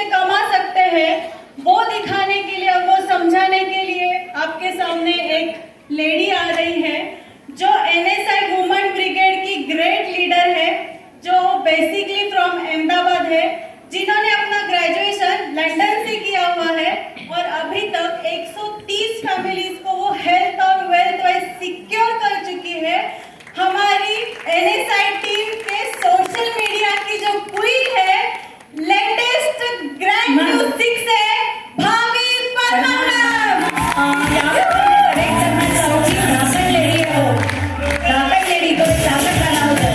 पैसे कमा सकते हैं, वो दिखाने के लिए और वो समझाने के लिए आपके सामने एक लेडी आ रही है जो एनएसआई वुमेन ब्रिगेड की ग्रेट लीडर है, जो बेसिकली फ्रॉम अहमदाबाद है, जिन्होंने अपना ग्रेजुएशन लंदन से किया हुआ है और अभी तक 130 फैमिलीज को वो हेल्थ और वेल्थ वाइज सिक्योर कर चुकी है। हमारी एनएसआई टीम के सोशल मीडिया की जो क्वीन है, लेटेस्ट ग्रैंड न्यू 6 है भाभी पन्ना मैम। यहाँ पे करेक्ट करना चाहूंगी, राफेल लेडी है वो, राफेल लेडी को चावल का नाम है।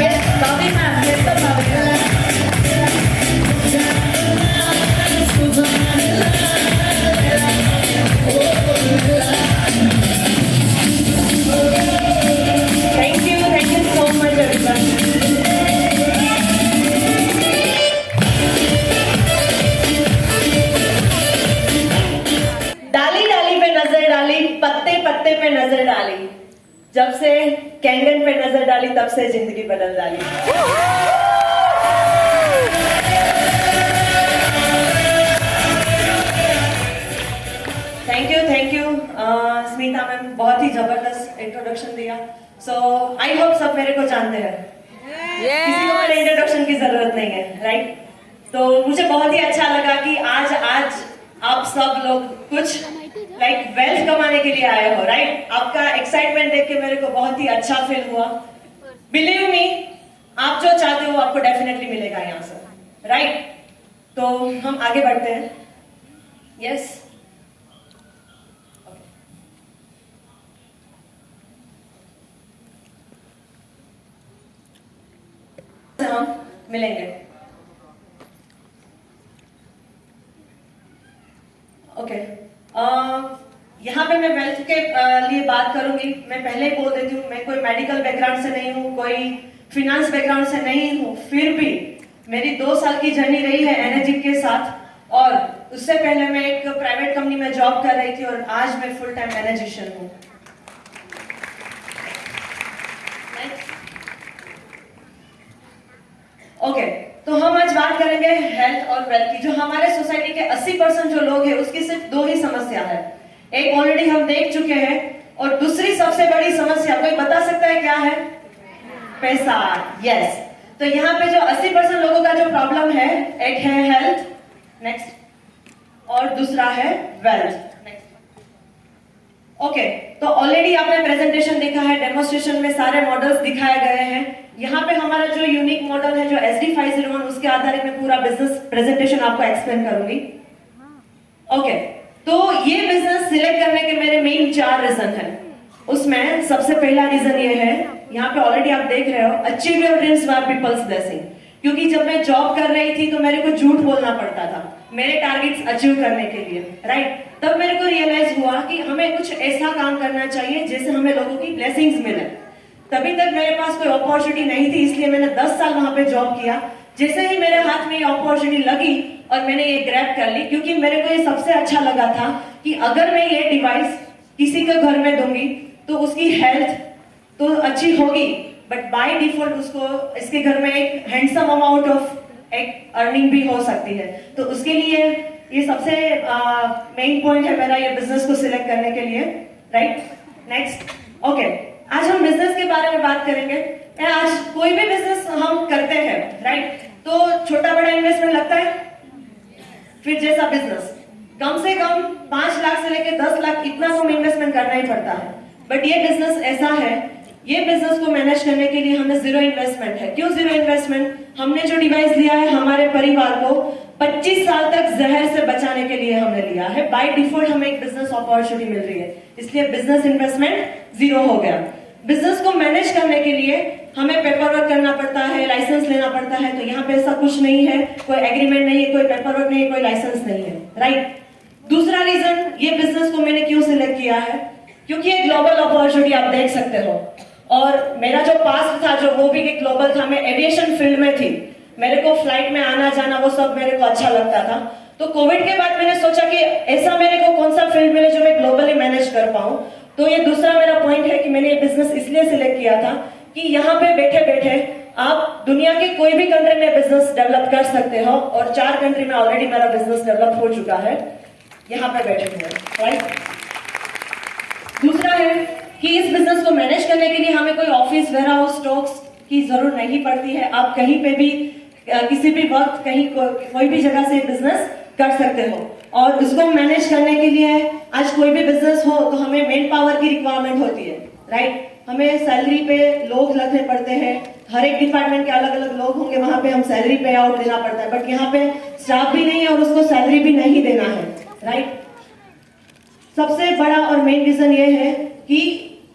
यस भाभी मैम, यस तो भाभी thank you so much everyone. डाली डाली पे नजर डाली, पत्ते पत्ते पे नजर डाली, जब से कैंगन पे नजर डाली तब से जिंदगी बदल डाली। थैंक यू स्मिता मैम, बहुत ही जबरदस्त इंट्रोडक्शन दिया। सो आई होप सब मेरे को जानते हैं, किसी को मेरे इंट्रोडक्शन की जरूरत नहीं है, राइट? तो मुझे बहुत ही अच्छा लगा कि आज आप सब लोग कुछ वेल्थ कमाने के लिए आए हो, राइट? आपका एक्साइटमेंट देख के मेरे को बहुत ही अच्छा फील हुआ। बिलीव मी, आप जो चाहते हो आपको डेफिनेटली मिलेगा यहाँ से, राइट? तो हम आगे बढ़ते हैं। यस हम मिलेंगे। ओके, यहाँ पे मैं वेल्थ के लिए बात करूंगी। मैं पहले ही बोल देती हूँ, मैं कोई मेडिकल बैकग्राउंड से नहीं हूँ, कोई फिनेंस बैकग्राउंड से नहीं हूँ, फिर भी मेरी 2 साल की जर्नी रही है एनर्जी के साथ। और उससे पहले मैं एक प्राइवेट कंपनी में जॉब कर रही थी और आज मैं फुल टाइम एनर्जिशियन हूँ। ओके, तो हम आज बात करेंगे हेल्थ और वेल्थ की। जो हमारे सोसाइटी के 80% जो लोग हैं उसकी सिर्फ 2 ही समस्या है। एक ऑलरेडी हम देख चुके हैं और दूसरी सबसे बड़ी समस्या कोई बता सकता है क्या है? पैसा। यस, तो यहाँ पे जो 80% लोगों का जो प्रॉब्लम है, एक है हेल्थ, नेक्स्ट, और दूसरा है वेल्थ, नेक्स्ट। ओके, तो ऑलरेडी आपने प्रेजेंटेशन देखा है, डेमोन्स्ट्रेशन में सारे मॉडल्स दिखाए गए हैं। यहाँ पे हमारा जो यूनिक मॉडल है जो SD501, उसके आधारित मैं पूरा बिजनेस प्रेजेंटेशन आपको एक्सप्लेन करूंगी। ओके, तो ये बिजनेस सिलेक्ट करने के मेरे मेन 4 रीजन है। उसमें सबसे पहला रीजन ये है, यहाँ पे ऑलरेडी आप देख रहे हो, achieve your dreams by people's blessing. क्योंकि जब मैं जॉब कर रही थी तो मेरे को झूठ बोलना पड़ता था मेरे टारगेट्स अचीव करने के लिए, राइट? तब मेरे को रियलाइज हुआ कि हमें कुछ ऐसा काम करना चाहिए जिससे हमें लोगों की ब्लेसिंग्स मिले। तभी तक मेरे पास कोई अपॉर्चुनिटी नहीं थी, इसलिए मैंने 10 साल वहां पे जॉब किया। जैसे ही मेरे हाथ में ये अपॉर्चुनिटी लगी और मैंने ये ग्रैब कर ली, क्योंकि मेरे को ये सबसे अच्छा लगा था कि अगर मैं ये डिवाइस किसी के घर में दूंगी तो उसकी हेल्थ तो अच्छी होगी, बट बाय डिफॉल्ट उसको इसके घर में एक हैंडसम अमाउंट ऑफ एक अर्निंग भी हो सकती है। तो उसके लिए ये सबसे मेन पॉइंट है मेरा ये बिजनेस को सिलेक्ट करने के लिए, राइट? नेक्स्ट, ओके, आज हम बिजनेस के बारे में बात करेंगे। आज कोई भी बिजनेस हम करते हैं, राइट? तो छोटा बड़ा इन्वेस्टमेंट लगता है, फिर जैसा बिजनेस कम से कम 5 लाख से लेकर 10 लाख इतना कम इन्वेस्टमेंट करना ही पड़ता है। बट ये बिजनेस ऐसा है, ये बिजनेस को मैनेज करने के लिए हमें 0 इन्वेस्टमेंट है। क्यों 0 इन्वेस्टमेंट? हमने जो डिवाइस लिया है हमारे परिवार को 25 साल तक जहर से बचाने के लिए हमने लिया है। बाय डिफॉल्ट हमें एक बिजनेस अपॉर्चुनिटी मिल रही है, इसलिए बिजनेस इन्वेस्टमेंट 0 हो गया। बिजनेस को मैनेज करने के लिए हमें पेपर वर्क करना पड़ता है, लाइसेंस लेना पड़ता है। तो यहाँ पे ऐसा कुछ नहीं है, कोई एग्रीमेंट नहीं है, कोई पेपर वर्क नहीं है, कोई लाइसेंस नहीं है, राइट? दूसरा रीजन, ये बिजनेस को मैंने क्यों सिलेक्ट किया है? क्योंकि ये ग्लोबल अपॉर्चुनिटी आप देख सकते हो, और मेरा जो पास्ट था जो वो भी एक ग्लोबल था। मैं एविएशन फील्ड में थी, मेरे को फ्लाइट में आना जाना वो सब मेरे को अच्छा लगता था। तो कोविड के बाद मैंने सोचा कि ऐसा मेरे को कौन सा फील्ड मिले जो मैं ग्लोबली मैनेज कर पाऊं। तो ये दूसरा मेरा पॉइंट है कि मैंने ये बिजनेस इसलिए सिलेक्ट किया था कि यहाँ पे बैठे बैठे आप दुनिया के कोई भी कंट्री में बिजनेस डेवलप कर सकते हो, और 4 कंट्री में ऑलरेडी मेरा बिजनेस डेवलप हो चुका है, यहाँ पे बैठे हुए हैं, राइट। दूसरा है कि इस बिजनेस को मैनेज करने के लिए हमें कोई ऑफिस, वेयरहाउस, स्टॉक्स की जरूरत नहीं पड़ती है। आप कहीं पे भी किसी भी वक्त कहीं कोई भी जगह से बिजनेस कर सकते हो। और उसको मैनेज करने के लिए आज कोई भी बिजनेस हो तो हमें मेन पावर की रिक्वायरमेंट होती है, राइट। हमें सैलरी पे लोग लगने पड़ते हैं, हर एक डिपार्टमेंट के अलग अलग लोग होंगे, वहां पे हम सैलरी पे आउट देना पड़ता है, बट यहाँ पे स्टाफ भी नहीं है और उसको सैलरी भी नहीं देना है, राइट। सबसे बड़ा और मेन रीजन ये है कि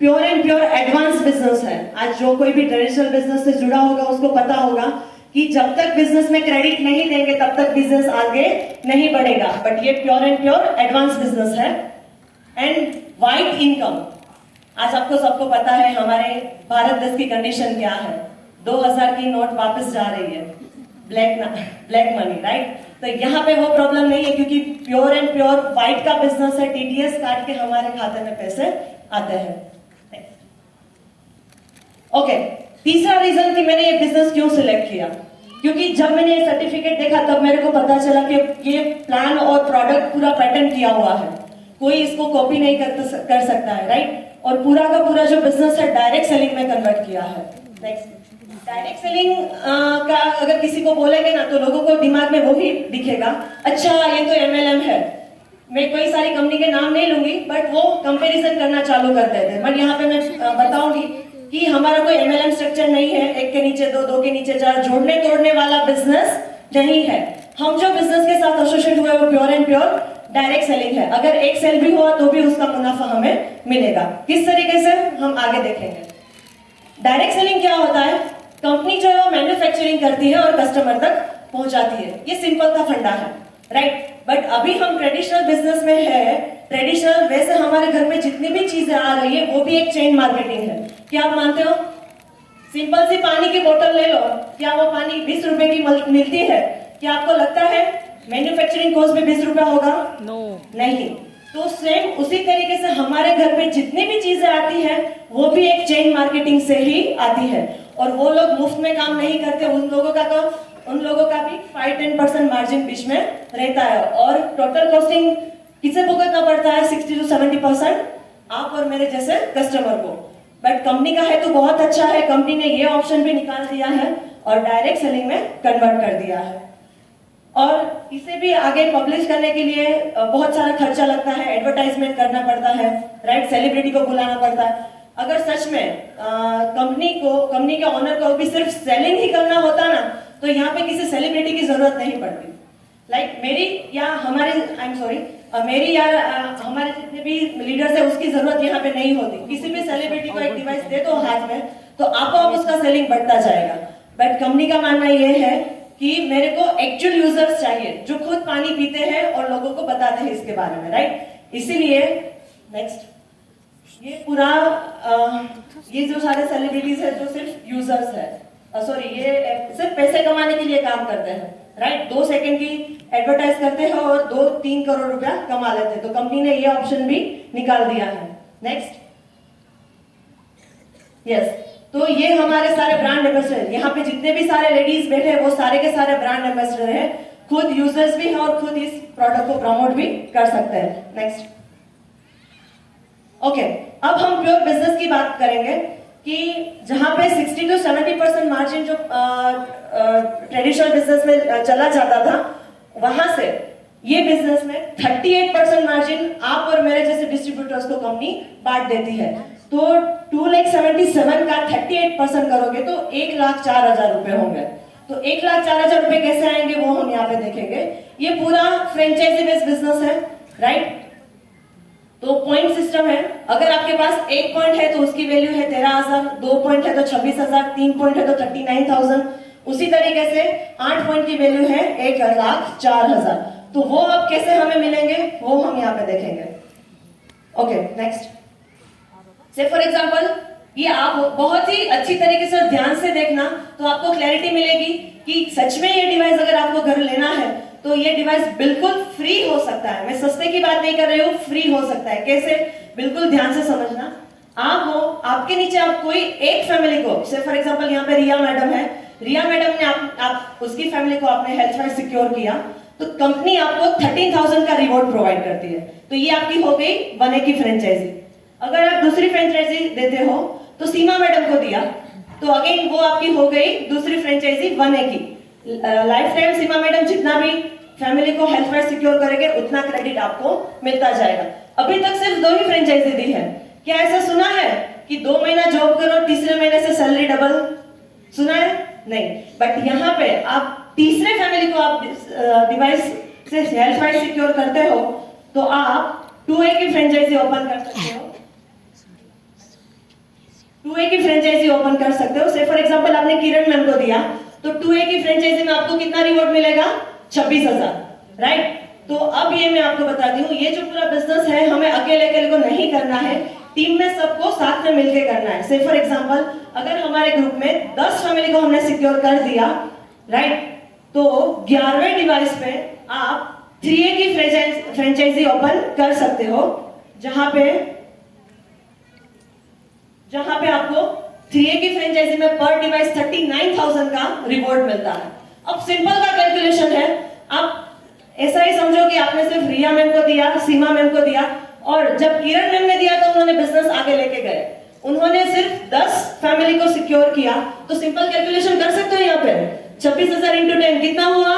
pure and pure advance business है। आज जो कोई भी ट्रेडिशनल बिजनेस से जुड़ा होगा उसको पता होगा कि जब तक बिजनेस में क्रेडिट नहीं देंगे तब तक बिजनेस आगे नहीं बढ़ेगा, बट ये pure and pure advance business है। एंड वाइट इनकम, आज आपको सबको पता है हमारे भारत देश की कंडीशन क्या है। 2000 की नोट वापस जा रही है, ब्लैक मनी, राइट। तो यहाँ पे वो प्रॉब्लम नहीं है क्योंकि प्योर एंड प्योर व्हाइट का बिजनेस है, टीडीएस काट के हमारे खाते में पैसे आते हैं। ओके, तीसरा रीजन कि मैंने ये बिजनेस क्यों सिलेक्ट किया, क्योंकि जब मैंने ये सर्टिफिकेट देखा तब मेरे को पता चला कि ये प्लान और प्रोडक्ट पूरा पैटर्न किया हुआ है, कोई इसको कॉपी नहीं कर सकता है, राइट। और पूरा का पूरा जो बिजनेस है डायरेक्ट सेलिंग में कन्वर्ट किया है। नेक्स्ट, डायरेक्ट सेलिंग का अगर किसी को बोलेंगे ना तो लोगों को दिमाग में वही दिखेगा, अच्छा ये तो एमएलएम है। मैं कोई सारी कंपनी के नाम नहीं लूंगी, बट वो कंपैरिजन करना चालू कर देते हैं। बट यहाँ पे मैं बताऊंगी कि हमारा कोई एमएलएम स्ट्रक्चर नहीं है, एक के नीचे दो, दो के नीचे चार, जोड़ने तोड़ने वाला बिजनेस नहीं है। हम जो बिजनेस के साथ एसोसिएट हुए वो pure and pure direct selling है। अगर एक सेल भी हुआ तो भी उसका मुनाफा हमें मिलेगा। किस तरीके से, हम आगे देखेंगे। डायरेक्ट सेलिंग क्या होता है, कंपनी जो है वो मैन्युफैक्चरिंग करती है और कस्टमर तक पहुंचाती है, ये सिंपल सा फंडा है, राइट। बट अभी हम ट्रेडिशनल बिजनेस में है, ट्रेडिशनल वैसे हमारे घर में जितनी भी चीजें आ रही है वो भी एक चेन मार्केटिंग है। क्या आप मानते हो? सिंपल सी पानी की बोतल ले लो, क्या वो पानी 20 रुपए की मिलती है? क्या आपको लगता है मैन्युफैक्चरिंग कॉस्ट भी 20 रुपया होगा? नहीं। तो सेम उसी तरीके से हमारे घर पे जितनी भी चीजें आती है वो भी एक चेन मार्केटिंग से ही आती है, और वो लोग मुफ्त में काम नहीं करते। उन लोगों का भी 5-10% मार्जिन बीच में रहता है, और टोटल कॉस्टिंग किसे भुगतना पड़ता है? 60 to 70% आप और मेरे जैसे कस्टमर को। बट कंपनी का है तो बहुत अच्छा है, कंपनी ने ये ऑप्शन भी निकाल दिया है और डायरेक्ट सेलिंग में कन्वर्ट कर दिया है। और इसे भी आगे पब्लिश करने के लिए बहुत सारा खर्चा लगता है, एडवर्टाइजमेंट करना पड़ता है, राइट, सेलिब्रिटी को बुलाना पड़ता है। अगर सच में कंपनी के ऑनर को भी सिर्फ सेलिंग ही करना होता ना तो यहाँ पे किसी सेलिब्रिटी की जरूरत नहीं पड़ती। लाइक मेरी या हमारे हमारे जितने भी लीडर्स है उसकी जरूरत यहाँ पे नहीं होती। किसी भी सेलिब्रिटी को एक डिवाइस दे दो हाथ में तो आप उसका सेलिंग बढ़ता जाएगा। बट कंपनी का मानना ये है कि मेरे को एक्चुअल यूजर्स चाहिए जो खुद पानी पीते हैं और लोगों को बताते हैं इसके बारे में, राइट। इसीलिए नेक्स्ट, ये पूरा ये जो सारे सेलिब्रिटीज है जो सिर्फ यूजर्स है, ये सिर्फ पैसे कमाने के लिए काम करते हैं, राइट। 2 सेकंड की एडवर्टाइज करते हैं और 2-3 करोड़ रुपया कमा लेते हैं। तो कंपनी ने ये ऑप्शन भी निकाल दिया है। नेक्स्ट, यस, तो ये हमारे सारे ब्रांड एम्बेसडर, यहाँ पे जितने भी सारे लेडीज बैठे हैं वो सारे के सारे ब्रांड एम्बेसडर है, खुद यूजर्स भी है और खुद इस प्रोडक्ट को प्रमोट भी कर सकते हैं। नेक्स्ट, ओके, अब हम प्योर बिजनेस की बात करेंगे कि जहां पे 60 to 70% मार्जिन जो ट्रेडिशनल बिजनेस में चला जाता था, वहां से ये बिजनेस में 38% मार्जिन आप और मेरे जैसे डिस्ट्रीब्यूटर्स को कंपनी बांट देती है। तो 2,77,000 का 38% करोगे तो 1,04,000 रुपए होंगे। तो 1,04,000 रुपए कैसे आएंगे वो हम यहाँ पे देखेंगे। ये पूरा फ्रेंचाइजी बेस्ड बिजनेस है, राइट। तो पॉइंट सिस्टम है, अगर आपके पास 1 पॉइंट है तो उसकी वैल्यू है 13,000, 2 पॉइंट है तो 26,000, 3 पॉइंट है तो 39,000। उसी तरीके से 8 पॉइंट की वैल्यू है 1,04,000। तो वो अब कैसे हमें मिलेंगे वो हम यहाँ पे देखेंगे। ओके, नेक्स्ट, से फॉर एग्जाम्पल ये आप बहुत ही अच्छी तरीके से ध्यान से देखना तो आपको क्लैरिटी मिलेगी कि सच में ये डिवाइस अगर आपको घर लेना है तो ये डिवाइस बिल्कुल फ्री हो सकता है। मैं सस्ते की बात नहीं कर रही हूँ, फ्री हो सकता है। कैसे? बिल्कुल ध्यान से समझना। आप हो, आपके नीचे आप कोई एक फैमिली को, से फॉर एग्जांपल यहाँ पे रिया मैडम है, रिया मैडम ने आप उसकी फैमिली को आपने हेल्थ वाइज सिक्योर किया, तो कंपनी आपको 13,000 का रिवॉर्ड प्रोवाइड करती है। तो ये आपकी हो गई 1A की फ्रेंचाइजी। अगर आप दूसरी फ्रेंचाइजी देते हो तो सीमा मैडम को दिया, तो अगेन वो आपकी हो गई दूसरी फ्रेंचाइजी 1A की। लाइफ टाइम सीमा मैडम जितना भी फैमिली को हेल्थ वाइज सिक्योर करेंगे उतना क्रेडिट आपको मिलता जाएगा। अभी तक सिर्फ 2 ही फ्रेंचाइजी दी है। क्या ऐसा सुना है कि 2 महीना जॉब करो तीसरे महीने से सैलरी डबल? सुना है? नहीं। बट यहाँ पे आप तीसरे फैमिली को आप डिवाइस से हेल्थ वाइज सिक्योर करते हो तो आप 2A की फ्रेंचाइजी ओपन कर सकते हो। 2A की फ्रेंचाइजी ओपन कर सकते हो। से फॉर एग्जांपल आपने किरण मैम को दिया, तो 2A की फ्रेंचाइजी में आपको कितना रिवॉर्ड मिलेगा? 26,000, राइट? तो अब ये मैं आपको बताती हूँ, ये जो पूरा बिजनेस है हमें अकेले अकेले को नहीं करना है, टीम में सबको साथ में मिलकर करना है। से फॉर एग्जांपल अगर हमारे ग्रुप में 10 फैमिली को हमने सिक्योर कर दिया, राइट, तो 11वें डिवाइस पे आप 3A की फ्रेंचाइजी ओपन कर सकते हो, जहां पे आपको 3A की फ्रेंचाइजी में पर डिवाइस 39,000 का रिवॉर्ड मिलता है। अब सिंपल का कैलकुलेशन है, आप ऐसा ही समझो कि आपने सिर्फ रिया मैम को दिया, सीमा मैम को दिया, और जब किरण मैम ने दिया तो उन्होंने बिजनेस आगे लेके गए, उन्होंने सिर्फ 10 फैमिली को सिक्योर किया। तो सिंपल कैलकुलेशन कर सकते हो यहाँ पे, 26,000 इंटू 10 कितना हुआ?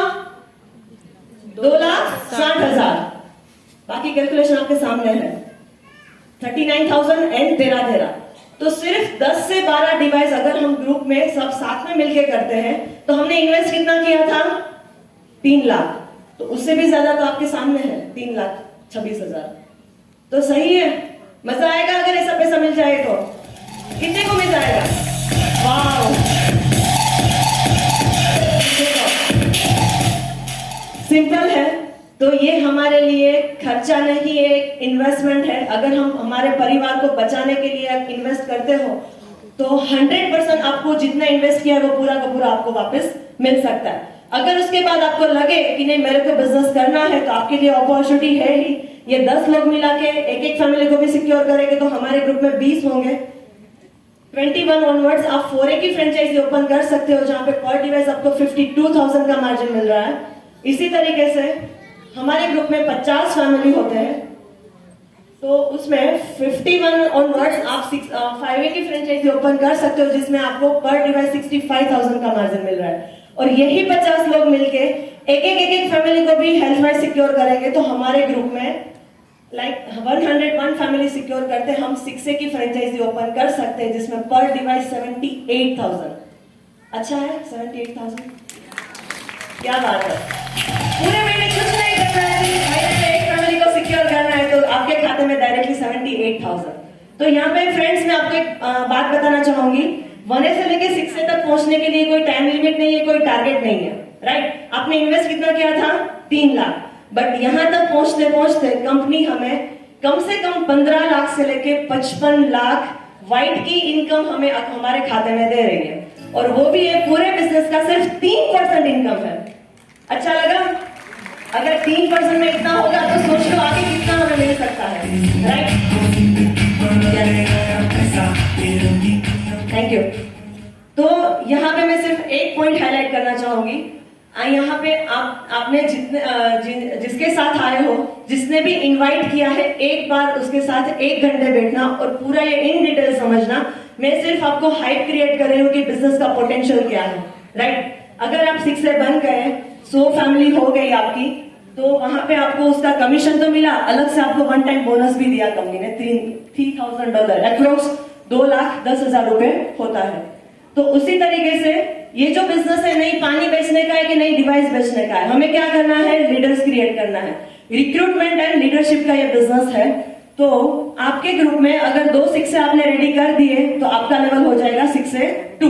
2,60,000। बाकी कैलकुलेशन आपके सामने है, 39,000 एंड 13,13। तो सिर्फ 10 से 12 डिवाइस अगर हम ग्रुप में सब साथ में मिलके करते हैं तो हमने इन्वेस्ट कितना किया था? 3 लाख। तो उससे भी ज्यादा तो आपके सामने है, 3,26,000। तो सही है, मजा आएगा अगर ऐसा पैसा मिल जाए तो। कितने को मिल जाएगा? वाह, सिंपल है। तो ये हमारे लिए खर्चा नहीं है, एक इन्वेस्टमेंट है। अगर हम हमारे परिवार को बचाने के लिए इन्वेस्ट करते हो तो 100% आपको जितना इन्वेस्ट किया है वो पूरा का पूरा आपको वापस मिल सकता है। अगर उसके बाद आपको लगे कि नहीं मेरे को बिजनेस करना है, तो आपके लिए अपॉर्चुनिटी है ही। ये 10 लोग मिला के एक फैमिली को भी सिक्योर करेंगे तो हमारे ग्रुप में 20 होंगे। 21 ऑनवर्ड्स आप 4A की फ्रेंचाइजी ओपन कर सकते हो, जहां पे पर डिवाइस आपको 52,000 का मार्जिन मिल रहा है। इसी तरीके से हमारे ग्रुप में 50 फैमिली होते हैं, तो उसमें 51 ऑनवर्ड्स आप 5A की फ्रेंचाइजी ओपन कर सकते हो, जिसमें आपको पर डिवाइस 65,000 का मार्जिन मिल रहा है। और यही 50 लोग मिलके एक फैमिली को भी हेल्थ वाइज सिक्योर करेंगे तो हमारे ग्रुप में 101 फैमिली सिक्योर करते हम 6A की फ्रेंचाइजी ओपन कर सकते हैं, जिसमें पर डिवाइस 78,000। अच्छा है 78,000, क्या बात है। पूरे महीने कुछ नहीं करना है, महीने में एक फैमिली को सिक्योर करना है तो आपके खाते में डायरेक्टली 78,000। तो यहाँ पे फ्रेंड्स मैं आपको एक बात बताना चाहूंगी, 1A से लेके 6A तक पहुंचने के लिए कोई टाइम लिमिट नहीं है, कोई टारगेट नहीं है, राइट? आपने इन्वेस्ट कितना किया था? 3 लाख। बट यहां तक पहुंचते पहुंचते कंपनी हमें कम से कम 15 लाख से लेके 55 लाख वाइट की इनकम हमें हमारे खाते में दे रही है, और वो भी है पूरे बिजनेस का सिर्फ 3% इनकम है। अच्छा लगा? अगर 3% में इतना होगा तो सोच लो आगे कितना हमें मिल सकता है, राइट? Thank you. तो यहाँ पे मैं सिर्फ एक पॉइंट हाईलाइट करना चाहूंगी। यहाँ पे आपने जिसके साथ आए हो, जिसने भी इनवाइट किया है, एक बार उसके साथ 1 घंटे बैठना और पूरा ये इन डिटेल समझना। मैं सिर्फ आपको हाइप क्रिएट कर रही हूँ कि बिजनेस का पोटेंशियल क्या है, राइट? अगर आप 6A बन गए, 100 फैमिली हो गई आपकी, तो वहां पे आपको उसका कमीशन तो मिला, अलग से आपको 1 टाइम बोनस भी दिया कंपनी ने, $3,000 अप्रोक्स 2,10,000 रुपए होता है। तो उसी तरीके से ये जो बिजनेस है, नहीं पानी बेचने का है कि नहीं डिवाइस बेचने का है, हमें क्या करना है? लीडर्स क्रिएट करना है। रिक्रूटमेंट एंड लीडरशिप का ये बिजनेस है। तो आपके ग्रुप में अगर 2 6A आपने रेडी कर दिए तो आपका लेवल हो जाएगा 6A2।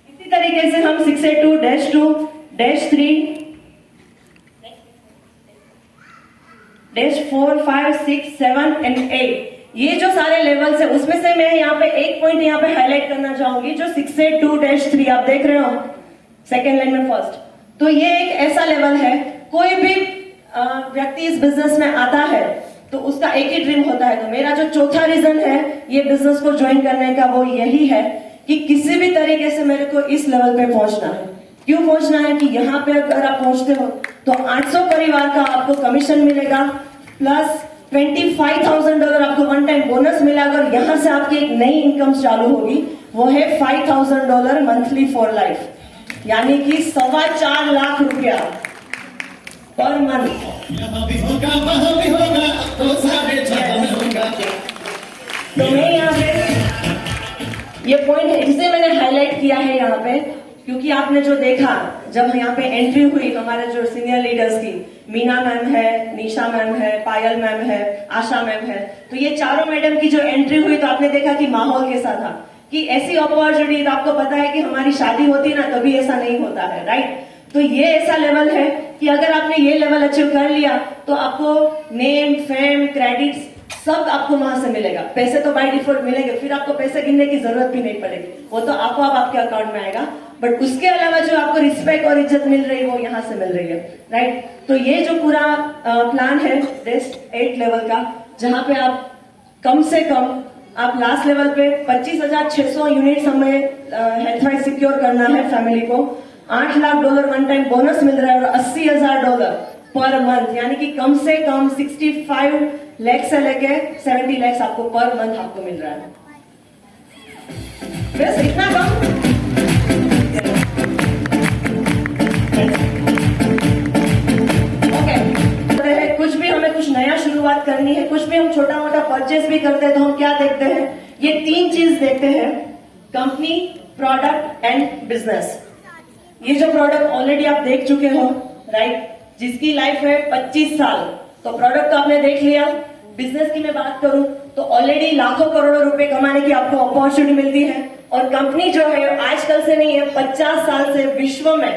इसी तरीके से हम 6A2, -2, -3, -4, 5, 6, 7 एंड 8, ये जो सारे लेवल्स है उसमें से मैं यहाँ पे एक पॉइंट यहाँ पे हाईलाइट करना चाहूंगी, जो 6A2, -3 आप देख रहे हो सेकेंड लाइन में फर्स्ट। तो ये एक ऐसा लेवल है, कोई भी व्यक्ति इस बिजनेस में आता है तो उसका एक ही ड्रीम होता है। तो मेरा जो चौथा रीजन है ये बिजनेस को ज्वाइन करने का वो यही है कि किसी भी तरीके से मेरे को इस लेवल पे पहुंचना है। क्यों पहुंचना है कि यहाँ पे अगर आप पहुंचते हो तो 800 परिवार का आपको कमीशन मिलेगा, प्लस $25,000 आपको वन टाइम बोनस मिलेगा, और यहाँ से आपकी एक नई इनकम चालू होगी, वो है $5,000 मंथली फॉर लाइफ, यानी कि 4.25 लाख रुपया पर मंथ। यहाँ भी होगा वहाँ भी होगा तो सारे जहां में होगा। तो मैं यहाँ पे ये पॉइंट है जिसे मैंने हाईलाइट किया है यहाँ पे, क्योंकि आपने जो देखा जब यहाँ पे एंट्री हुई हमारे जो सीनियर लीडर्स की, मीना मैम है, निशा मैम है, पायल मैम है, आशा मैम है, तो ये चारों मैडम की जो एंट्री हुई तो आपने देखा कि माहौल कैसा था, कि ऐसी अपॉर्चुनिटी, तो आपको पता है कि हमारी शादी होती ना तभी ऐसा नहीं होता है, राइट। तो ये ऐसा लेवल है कि अगर आपने ये लेवल अचीव कर लिया तो आपको नेम, फेम, क्रेडिट्स सब आपको वहां से मिलेगा। पैसे तो बाय डिफॉल्ट मिलेंगे, फिर आपको पैसे गिनने की जरूरत भी नहीं पड़ेगी, वो तो आपको आपके अकाउंट में आएगा। बट उसके अलावा जो आपको रिस्पेक्ट और इज्जत मिल रही है वो यहाँ से मिल रही है, राइट। तो ये जो पूरा प्लान है बेस्ट 8 लेवल का, जहां पे आप कम से कम आप लास्ट लेवल पे 25,600 यूनिट्स हमें हेल्थ वाइज सिक्योर करना है फैमिली को, $8 लाख वन टाइम बोनस मिल रहा है, और $80,000 पर मंथ, यानी कि कम से कम 65 लाख से लेके 70 लाख आपको पर मंथ आपको मिल रहा है। बस इतना कम। ओके, कुछ भी हमें कुछ नया शुरुआत करनी है, कुछ भी हम छोटा मोटा परचेज भी करते हैं तो हम क्या देखते हैं, ये 3 चीज देखते हैं, कंपनी, प्रोडक्ट एंड बिजनेस। ये जो प्रोडक्ट ऑलरेडी आप देख चुके हो, राइट, जिसकी लाइफ है 25 साल, तो प्रोडक्ट तो आपने देख लिया। बिजनेस की मैं बात करूं तो ऑलरेडी लाखों करोड़ों रुपए कमाने की आपको अपॉर्चुनिटी मिलती है, और कंपनी जो है आजकल से नहीं है, 50 साल से विश्व में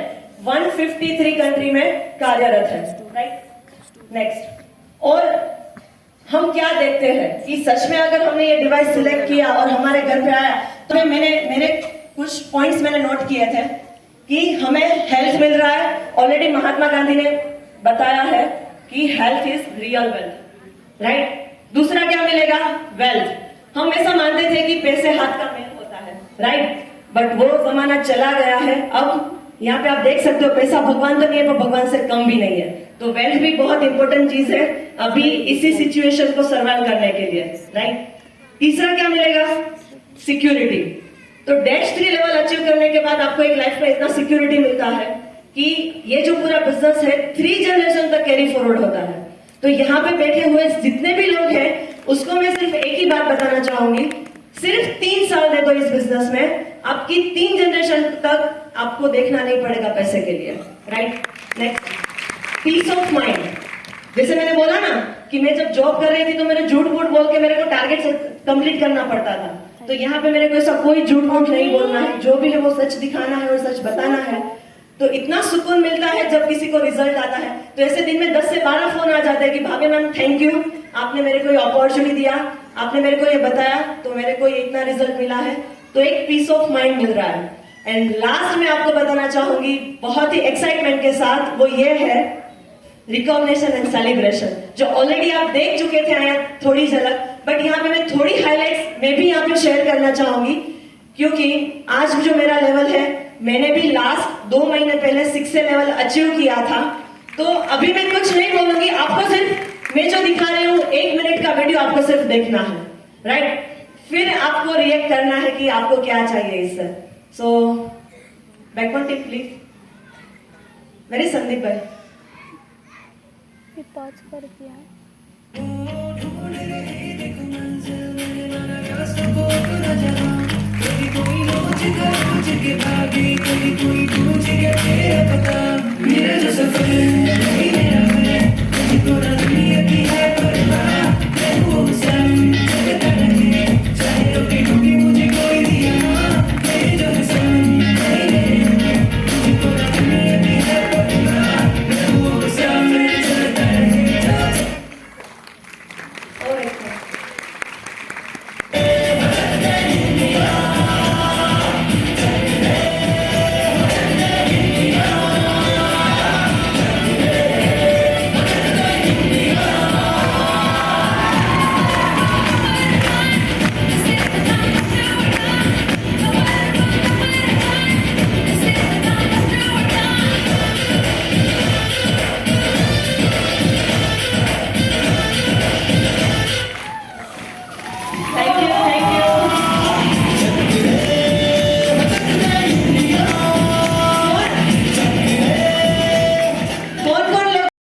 153 कंट्री में कार्यरत है, राइट। नेक्स्ट, और हम क्या देखते हैं कि सच में अगर हमने ये डिवाइस सिलेक्ट किया और हमारे घर पे आया तो मेरे कुछ पॉइंट्स मैंने नोट किए थे कि हमें हेल्थ मिल रहा है। ऑलरेडी महात्मा गांधी ने बताया है कि health is real wealth, right. दूसरा क्या मिलेगा, वेल्थ। हम ऐसा मानते थे कि पैसे हाथ का मेल होता है, राइट, बट वो जमाना चला गया है। अब यहाँ पे आप देख सकते हो पैसा भगवान तो नहीं है पर भगवान से कम भी नहीं है, तो वेल्थ भी बहुत इंपॉर्टेंट चीज है अभी इसी सिचुएशन को सर्वाइव करने के लिए, राइट। तीसरा क्या मिलेगा, सिक्योरिटी। तो डेट 3 लेवल अचीव करने के बाद आपको एक लाइफ में इतना सिक्योरिटी मिलता है कि ये जो पूरा बिजनेस है 3 जनरेशन तक कैरी फॉरवर्ड होता है। तो यहाँ पे बैठे हुए जितने भी लोग हैं उसको मैं सिर्फ एक ही बात बताना चाहूंगी, सिर्फ 3 साल दे दो इस बिजनेस में, आपकी 3 जनरेशन तक आपको देखना नहीं पड़ेगा पैसे के लिए, right. Next, peace of mind. जैसे मैंने बोला ना कि मैं जब जॉब कर रही थी तो मेरे झूठ मूठ बोल के मेरे को टारगेट कंप्लीट करना पड़ता था, तो यहाँ पे मेरे को ऐसा कोई झूठ मूठ नहीं बोलना है, जो भी है वो सच दिखाना है और सच बताना है। तो इतना सुकून मिलता है जब किसी को रिजल्ट आता है। तो ऐसे दिन में 10 से 12 फोन आ जाते हैं कि भाभी मैम थैंक यू, आपने मेरे को ये अपॉर्चुनिटी दिया, आपने मेरे को ये बताया तो मेरे को ये इतना रिजल्ट मिला है, तो एक पीस ऑफ माइंड मिल रहा है। एंड लास्ट में आपको बताना चाहूंगी बहुत ही एक्साइटमेंट के साथ, वो ये है रिकॉग्निशन एंड सेलिब्रेशन, जो ऑलरेडी आप देख चुके थे आया थोड़ी झलक, बट यहाँ पे मैं थोड़ी हाईलाइट्स मैं भी यहाँ पे शेयर करना चाहूंगी, क्योंकि आज जो मेरा लेवल है मैंने भी लास्ट 2 महीने पहले 6 लेवल अचीव किया था। तो अभी मैं कुछ नहीं बोलूंगी, आपको सिर्फ मैं जो दिखा रही हूँ 1 मिनट का वीडियो आपको सिर्फ देखना है, राइट। फिर आपको रिएक्ट करना है कि आपको क्या चाहिए इससे। सो बैकवर्ड टिप प्लीज, मेरे संदीप भाई। पॉज कर दिया है। मेरा जो सफर